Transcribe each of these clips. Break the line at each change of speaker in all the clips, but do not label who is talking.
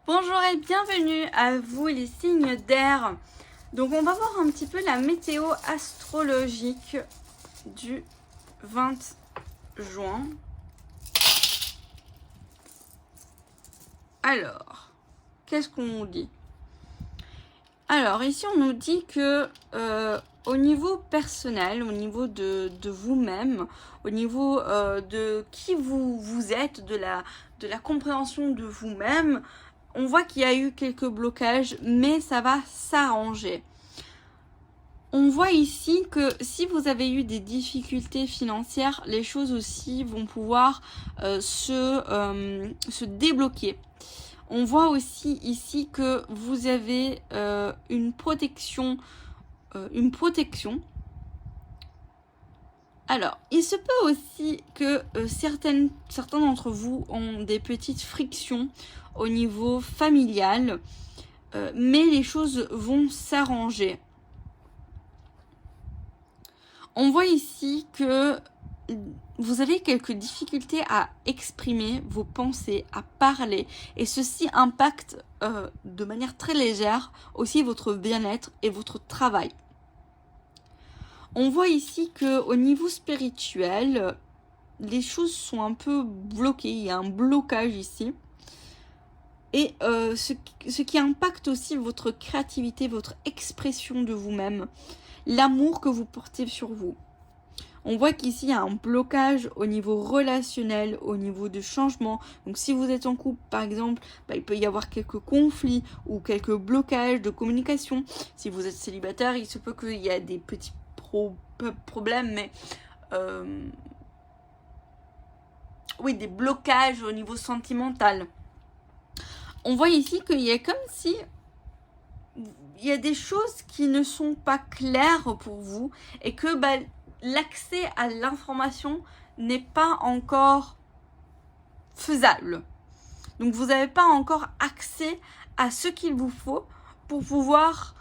Bonjour et bienvenue à vous les signes d'air. Donc on va voir un petit peu la météo astrologique du 20 juin. Alors, qu'est-ce qu'on nous dit? Alors ici on nous dit que au niveau personnel, au niveau de vous-même, au niveau de qui vous êtes, de la compréhension de vous-même, on voit qu'il y a eu quelques blocages, mais ça va s'arranger. On voit ici que si vous avez eu des difficultés financières, les choses aussi vont pouvoir se débloquer. On voit aussi ici que vous avez une protection. Alors, il se peut aussi que certains d'entre vous ont des petites frictions au niveau familial, mais les choses vont s'arranger. On voit ici que vous avez quelques difficultés à exprimer vos pensées, à parler, et ceci impacte de manière très légère aussi votre bien-être et votre travail. On voit ici qu'au niveau spirituel, les choses sont un peu bloquées, il y a un blocage ici. Et ce qui impacte aussi votre créativité, votre expression de vous-même, l'amour que vous portez sur vous. On voit qu'ici, il y a un blocage au niveau relationnel, au niveau de changement. Donc, si vous êtes en couple, par exemple, il peut y avoir quelques conflits ou quelques blocages de communication. Si vous êtes célibataire, il se peut qu'il y a des petits problèmes, mais oui, des blocages au niveau sentimental. On voit ici qu'il y a comme si il y a des choses qui ne sont pas claires pour vous et que l'accès à l'information n'est pas encore faisable. Donc vous n'avez pas encore accès à ce qu'il vous faut pour pouvoir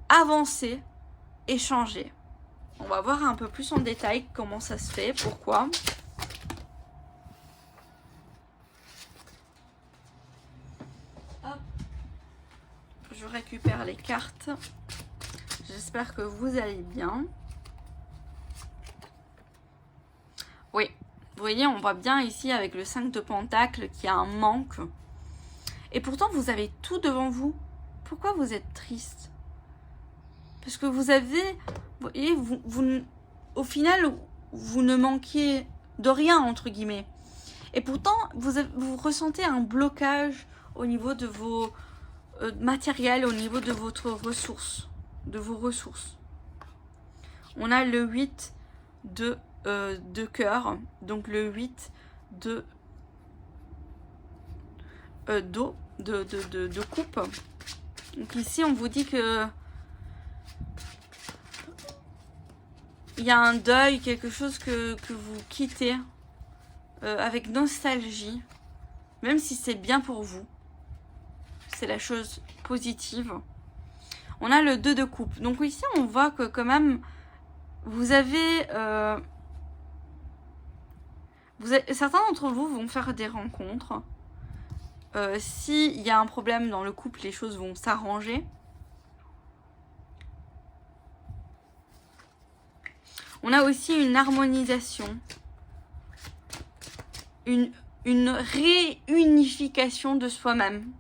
avancer et changer. On va voir un peu plus en détail comment ça se fait, pourquoi. Hop. Je récupère les cartes. J'espère que vous allez bien. Oui, vous voyez, on voit bien ici avec le 5 de Pentacles qu'il y a un manque. Et pourtant, vous avez tout devant vous. Pourquoi vous êtes triste? Parce que vous avez, vous voyez, au final, vous ne manquiez de rien, entre guillemets. Et pourtant, vous ressentez un blocage au niveau de vos matériels, au niveau de votre ressource, de vos ressources. On a le 8 de cœur, donc le 8 de d'eau, de coupe. Donc ici, on vous dit que il y a un deuil, quelque chose que vous quittez avec nostalgie, même si c'est bien pour vous. C'est la chose positive. On a le 2 de coupe. Donc ici, on voit que quand même, vous avez... certains d'entre vous vont faire des rencontres. S'il y a un problème dans le couple, les choses vont s'arranger. On a aussi une harmonisation, une réunification de soi-même.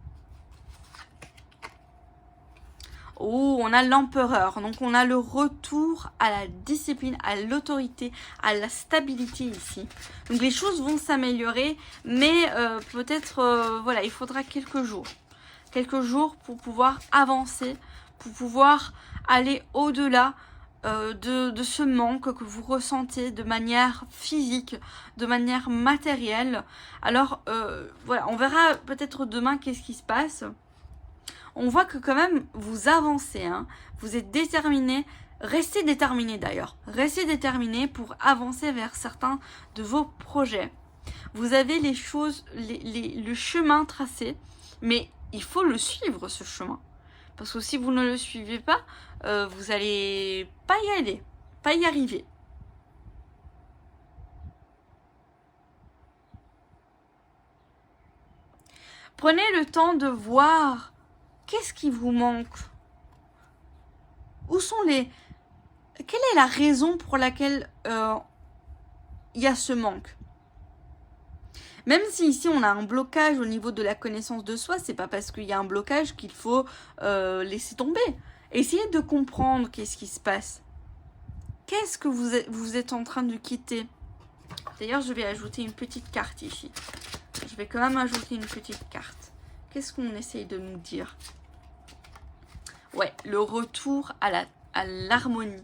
Oh, on a l'empereur, donc on a le retour à la discipline, à l'autorité, à la stabilité ici. Donc les choses vont s'améliorer, mais peut-être, voilà, il faudra quelques jours pour pouvoir avancer, pour pouvoir aller au-delà de ce manque que vous ressentez de manière physique, de manière matérielle. Alors voilà, on verra peut-être demain qu'est-ce qui se passe. On voit que quand même vous avancez, hein. Vous êtes déterminé, restez déterminé d'ailleurs, restez déterminé pour avancer vers certains de vos projets. Vous avez les choses, le chemin tracé, mais il faut le suivre ce chemin. Parce que si vous ne le suivez pas, vous allez pas y aller, pas y arriver. Prenez le temps de voir qu'est-ce qui vous manque. Où sont les... Quelle est la raison pour laquelle il y a ce manque? Même si ici on a un blocage au niveau de la connaissance de soi, c'est pas parce qu'il y a un blocage qu'il faut laisser tomber. Essayez de comprendre qu'est-ce qui se passe. Qu'est-ce que vous êtes en train de quitter? D'ailleurs, je vais ajouter une petite carte ici. Je vais quand même ajouter une petite carte. Qu'est-ce qu'on essaye de nous dire? Ouais, le retour à l'harmonie.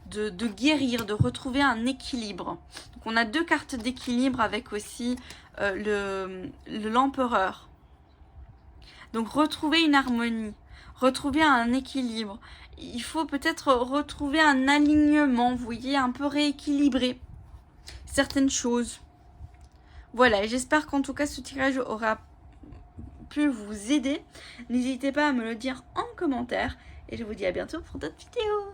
De guérir, de retrouver un équilibre. Donc on a 2 cartes d'équilibre avec aussi l'empereur. Donc retrouver une harmonie, retrouver un équilibre. Il faut peut-être retrouver un alignement, vous voyez, un peu rééquilibrer certaines choses. Voilà, j'espère qu'en tout cas ce tirage aura pu vous aider. N'hésitez pas à me le dire en commentaire et je vous dis à bientôt pour d'autres vidéos.